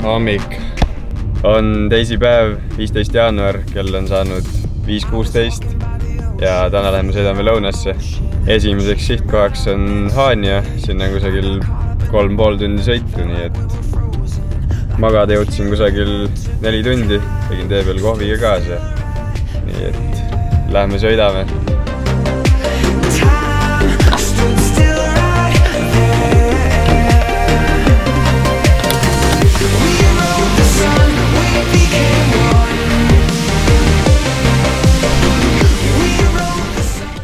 hommik on teisipäev, 15. jaanuar, kell on saanud 5:16 ja täna läheme sõidame lõunasse. Esimeseks sihtkohaks on Haanja, sinna kusagil 3,5 tundi sõitu, nii et magada jõudsin kusagil 4 tundi, tegin tee peal kohviga kaasa. Nii et läheme sõidame.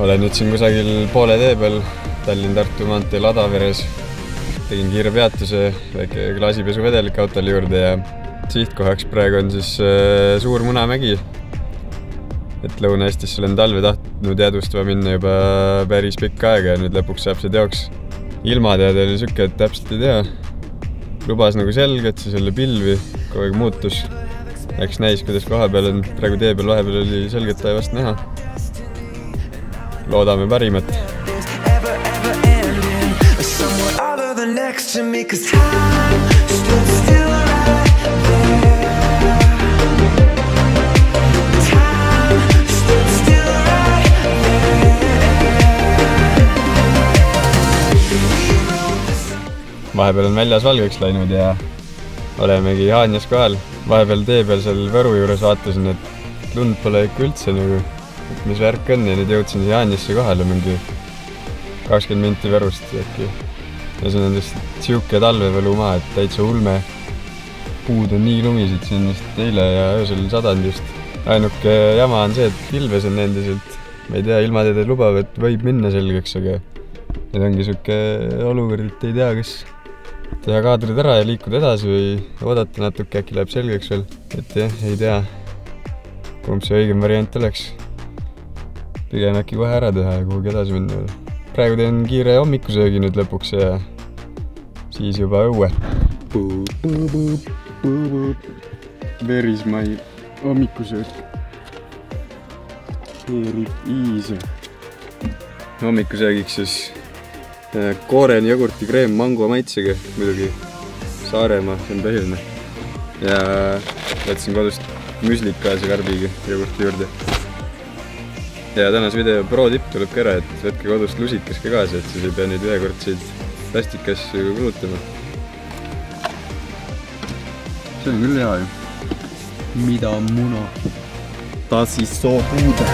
Olen nüüd siin kusagil poole tee peal Tallinn-Tartu maanteel Adaveres. Tegin kiire peatuse, väike klaasipesu vedelik autole juurde ja sihtkohaks praegu on siis Suur Munamägi. Et Lõuna-Eestisse olen talve tahtnud jäädvustama minna juba päris pikka aega ja nüüd lõpuks saab see teoks. Ilmatead oli sükke, et täpselt ei tea. Lubas nagu selgelt, siis jälle pilvi, kogu aeg muutus. Läks näis, kuidas koha peal on, praegu tee peal vahepeal oli selgelt taevast näha. Loodame parimat. Vahepeal on väljas valgeks läinud ja olemegi Haanjas kohal. Vahepeal tee peal seal Võru juures vaatasin, et lund pole ikka üldse nagu mis värk on ja nüüd jõudsin siia Haanjasse kohale mingi 20 minti Võrust äkki. Ja see on lihtsalt siuke talvevõlumaa, et täitsa ulme. Puud on nii lumisid siin vist eile ja öösel sadanud just. Ainuke jama on see, et pilves on endiselt. Ma ei tea, ilmateed lubab, et võib minna selgeks, aga nüüd ongi siuke olukord, et ei tea, kas teha kaadrid ära ja liikuda edasi või oodata natuke, äkki läheb selgeks veel. Et jah, ei tea, kumb see õigem variant oleks. Pigem äkki kohe ära teha ja kuhugi edasi minna. Praegu teen kiire hommikusöögi nüüd lõpuks ja siis juba õue. Verismai hommikusöök. Easy. Hommikusöögiks siis kooren jogurti kreem mango maitsega, muidugi Saaremaa, see on põhiline. Ja võtsin kodust müslikaasi karbiga jogurti juurde. Ja tänase video pro-tipp tuleb ka ära, et võtke kodust lusikas ka kaasa, et siis ei pea neid ühekordseid plastikasju kulutama. See on küll hea ju. Mida muna? Ta siis soo puude.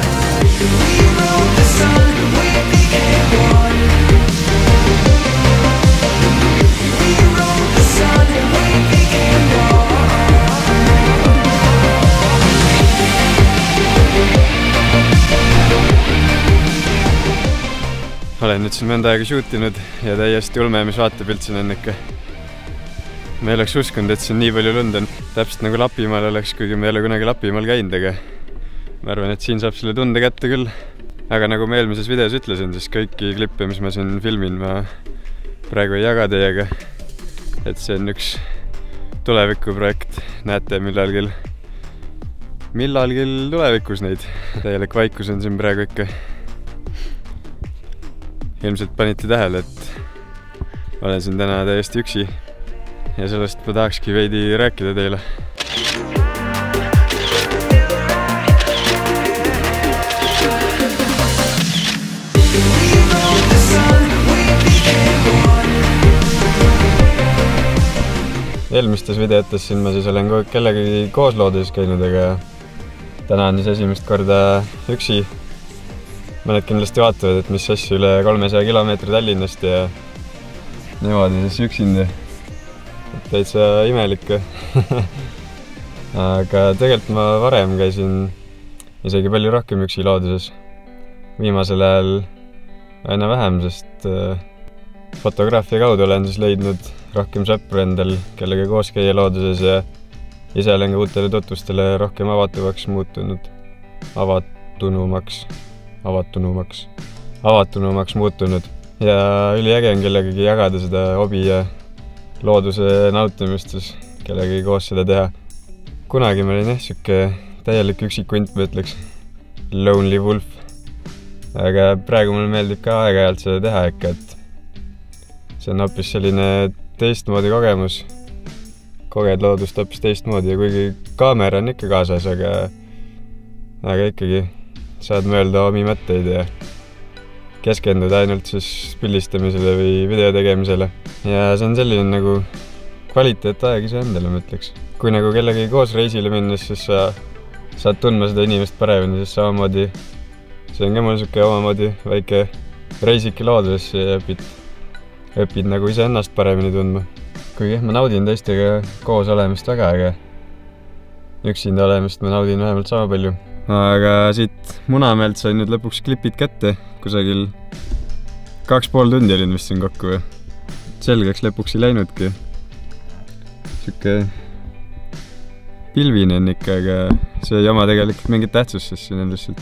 Olen nüüd siin mõnda aega shootinud ja täiesti ulme, mis vaatepilt siin on ikka. Ma ei oleks uskunud, et siin nii palju lund on. Täpselt nagu Lapimaal oleks, kuigi ma ei ole kunagi Lapimaal käinud, aga ma arvan, et siin saab selle tunde kätte küll. Aga nagu ma eelmises videos ütlesin, siis kõiki klippe, mis ma siin filmin, ma praegu ei jaga teiega. Et see on üks tulevikuprojekt. Näete millalgi tulevikus neid. Täielik vaikus on siin praegu ikka. Ilmselt panite tähele, et olen siin täna täiesti üksi ja sellest ma tahakski veidi rääkida teile. Eelmistes videotes siin ma siis olen kellegi koos looduses käinud, aga täna on siis esimest korda üksi. Mõned kindlasti vaatavad, et mis asju üle 300 kilomeetri Tallinnast ja niimoodi siis üksindi. Täitsa imelik. Aga tegelikult ma varem käisin isegi palju rohkem üksi looduses. Viimasel ajal aina vähem, sest fotograafia kaudu olen siis leidnud rohkem sõpru endal, kellega koos käia looduses ja ise olen ka uutele tutvustele rohkem avatunumaks muutunud ja üliäge on kellegagi jagada seda hobi ja looduse nautimist siis kellegagi koos seda teha. Kunagi ma olin siuke täielik üksikunt, ma ütleks lonely wolf, aga praegu mulle meeldib ka aeg-ajalt seda teha ikka, et see on hoopis selline teistmoodi kogemus koged loodust hoopis teistmoodi ja kuigi kaamera on ikka kaasas, aga ikkagi saad mõelda omi mõtteid ja keskenduda ainult siis pildistamisele või video tegemisele. Ja see on selline nagu kvaliteetaeg ise endale, ma ütleks. Kui nagu kellegi koos reisile minnes, siis sa saad tundma seda inimest paremini, sest samamoodi see on ka mul siuke omamoodi väike reisiki loodusesse ja õpid nagu ise ennast paremini tundma. Kuigi ma naudin teistega koos olemist väga, aga üksinda olemist ma naudin vähemalt sama palju. Aga siit Munamäelt sain nüüd lõpuks klipid kätte, kusagil 2,5 tundi olin vist siin kokku või. Selgeks lõpuks ei läinudki. Siuke pilvine on ikka, aga see ei oma tegelikult mingit tähtsust, sest siin on lihtsalt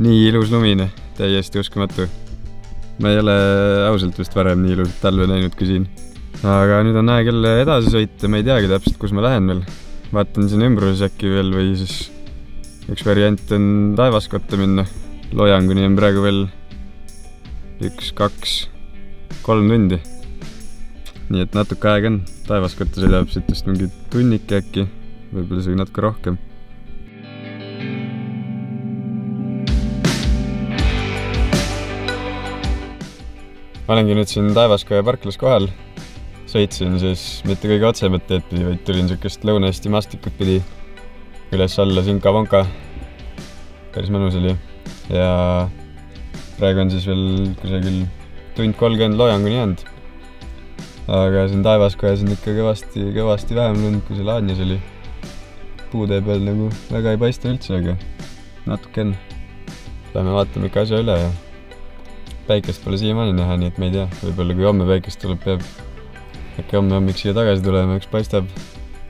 nii ilus lumine, täiesti uskumatu. Ma ei ole ausalt vist varem nii ilusat talve näinudki siin. Aga nüüd on aeg jälle edasi sõita, ma ei teagi täpselt, kus ma lähen veel. Vaatan siin ümbruses äkki veel või siis üks variant on Taivaskotta minna. Lojanguni on praegu veel 1, 2, 3 tundi. Nii et natuke aeg on. Taivaskotta sõidab siit vist mingi tunnike äkki, võib-olla isegi natuke rohkem. Ma olengi nüüd siin Taivaskoja parklas kohal. Sõitsin siis mitte kõige otsemat teed pidi, vaid tulin siukest Lõuna-Eesti maastikut pidi üles-alla Sinka-Vonka. Päris mõnus oli. Ja praegu on siis veel kusagil 1:30 Lojanguni jäänud. Aga siin Taivaskojas on ikka kõvasti vähem lund, kui seal Haanjas oli. Puude peal nagu väga ei paista üldse, aga natuke on. Lähme vaatame ikka asja üle ja päikest pole siiamaani näha, nii et ma ei tea. Võib-olla kui homme päikest tuleb, peab äkki hommik siia tagasi tulema, üks paistab.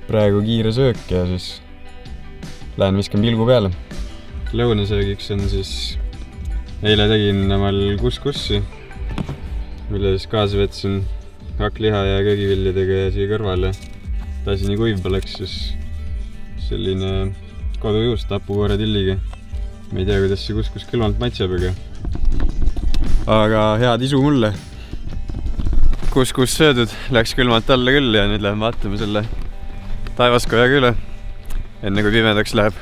Praegu kiire söök ja siis lähen viskan pilgu peale. Lõunasöögiks on siis, eile tegin omal kuskussi, mille siis kaasa võtsin hakkliha ja köögiviljadega ja siia kõrvale. Lasi nii kuiv poleks, siis selline kodujuust hapukoore tilliga. Ma ei tea, kuidas see kuskus külmalt maitseb, aga head isu mulle. Kuskus söödud, läks külmalt alla küll ja nüüd lähen vaatame selle Taivaskojaga üle, enne kui pimedaks läheb.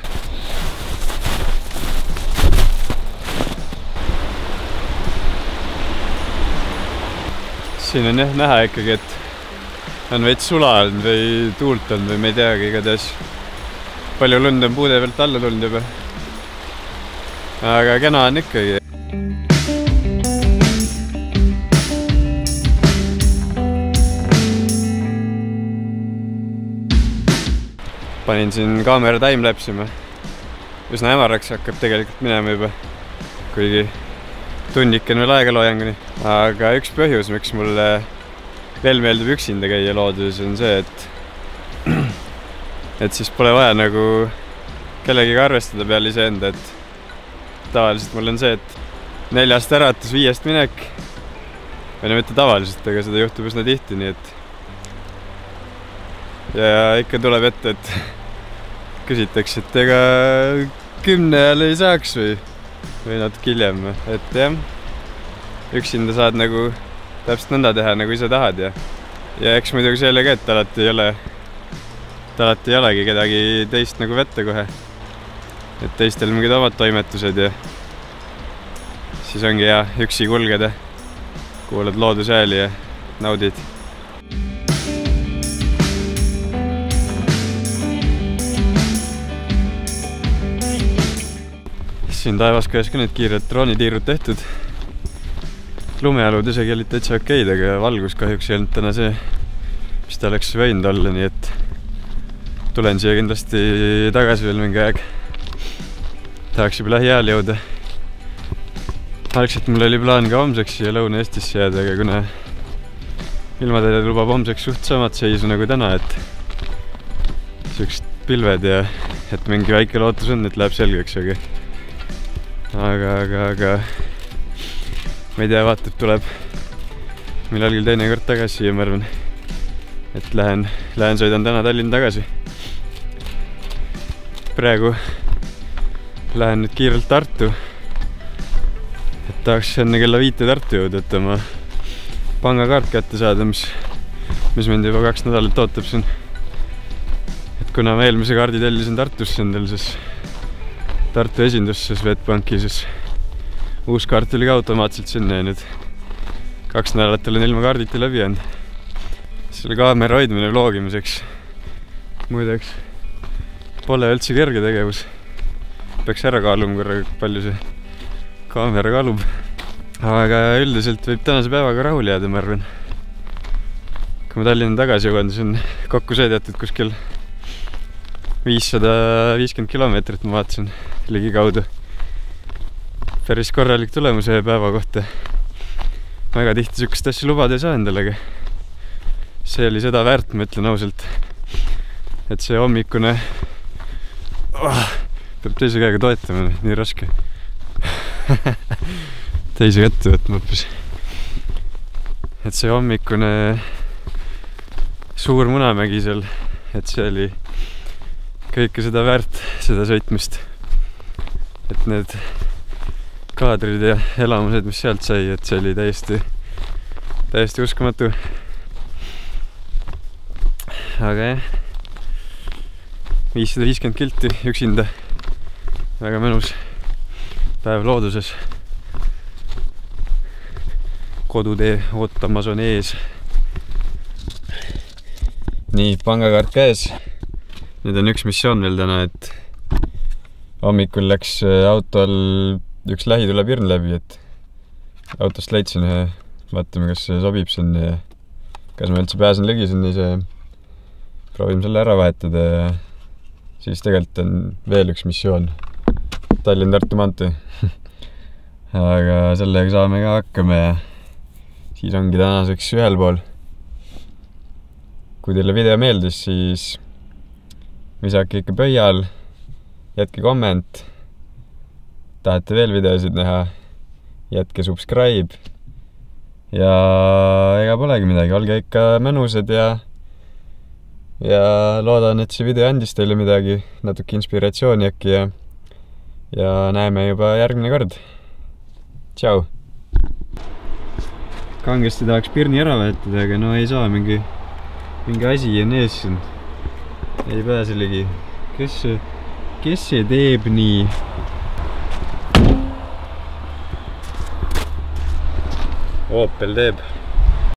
Siin on jah näha ikkagi, et on veits sula olnud või tuult olnud või me ei teagi, igatahes palju lund on puude pealt alla tulnud juba. Aga kena on ikkagi. Panin siin kaamera timelapsima. Üsna hämaraks hakkab tegelikult minema juba, kuigi tunnik on veel aega Lojanguni. Aga üks põhjus, miks mulle veel meeldib üksinda käia looduses, on see, et siis pole vaja nagu kellegiga arvestada peal iseenda, et tavaliselt mul on see, et 4-st äratus, 5-st minek. Või no mitte tavaliselt, aga seda juhtub üsna tihti, nii et ja ikka tuleb ette, et küsitakse, et ega 10 ajal ei saaks või natuke hiljem. Et jah, üksinda saad nagu täpselt nõnda teha, nagu ise tahad ja eks muidugi selle ka, et alati ei olegi kedagi teist nagu vette kohe. Et teistel mingid omad toimetused ja siis ongi hea üksi kulgeda, kuulad loodusääli ja naudid. Siin Taivaskojas ka need kiired droonitiirud tehtud. Lumealud isegi olid täitsa okeid, aga valgus kahjuks ei olnud täna see, mis ta oleks võinud olla, nii et tulen siia kindlasti tagasi veel mingi aeg. Tahaks juba lähiajal jõuda. Algselt mul oli plaan ka homseks siia Lõuna-Eestisse jääda, aga kuna ilmateede lubab homseks suht samad seisu nagu täna, et siukest pilved ja et mingi väike lootus on, et läheb selgeks, aga ma ei tea, vaatab tuleb millalgi teine kord tagasi ja ma arvan, et lähen sõidan täna Tallinna tagasi. Praegu lähen nüüd kiirelt Tartu, et tahaks enne kella 5 Tartu jõuda, et oma pangakaart kätte saada, mis mind juba 2 nädalat ootab siin. kuna ma eelmise kaardi tellisin Tartusse endal, siis Tartu esindusse Swedbanki, siis uus kaart tuli ka automaatselt sinna ja nüüd 2 nädalat olen ilma kaarditi läbi jäänud. Selle kaamera hoidmine vlogimiseks muideks pole üldse kerge tegevus. Peaks ära kaaluma korra, palju see kaamera kaalub. Aga üldiselt võib tänase päevaga rahule jääda, ma arvan. Kui ma Tallinna tagasi jõuan, siis on kokku sõidetud kuskil 550 kilomeetrit, ma vaatasin ligikaudu. Päris korralik tulemus ühe päeva kohta. Väga tihti sükest asja lubada ei saa endale. See oli seda väärt, ma ütlen ausalt. Et see hommikune peab teise käega toetama, nii raske. Teise kätte võtma hoopis. Et see hommikune suur Munamägi seal, et see oli kõike seda väärt, seda sõitmist. Et need kaadrid ja elamused, mis sealt sai, et see oli täiesti uskumatu. Aga jah, 550 kilti üksinda, väga mõnus päev looduses. Kodutee ootamas on ees. Nii, pangakaart käes. Nüüd on üks missioon veel täna, et hommikul läks autol üks lähitulapirn läbi, et autost leidsin ühe, vaatame, kas see sobib sinna ja kas ma üldse pääsen ligi sinna ise. Proovime selle ära vahetada ja siis tegelikult on veel üks missioon, Tallinn-Tartu maantee. Aga sellega saame ka hakkama ja siis ongi tänaseks ühel pool. Kui teile video meeldis, siis visake ikka pöial, jätke komment, tahate veel videosid näha, jätke subscribe ja ega polegi midagi, olge ikka mõnusad ja loodan, et see video andis teile midagi, natuke inspiratsiooni äkki ja näeme juba järgmine kord. Tšau! Kangesti tahaks pirni ära vahetada, aga no ei saa, mingi asi on ees siin. Ei pääse ligi. Kes see teeb nii? Opel teeb.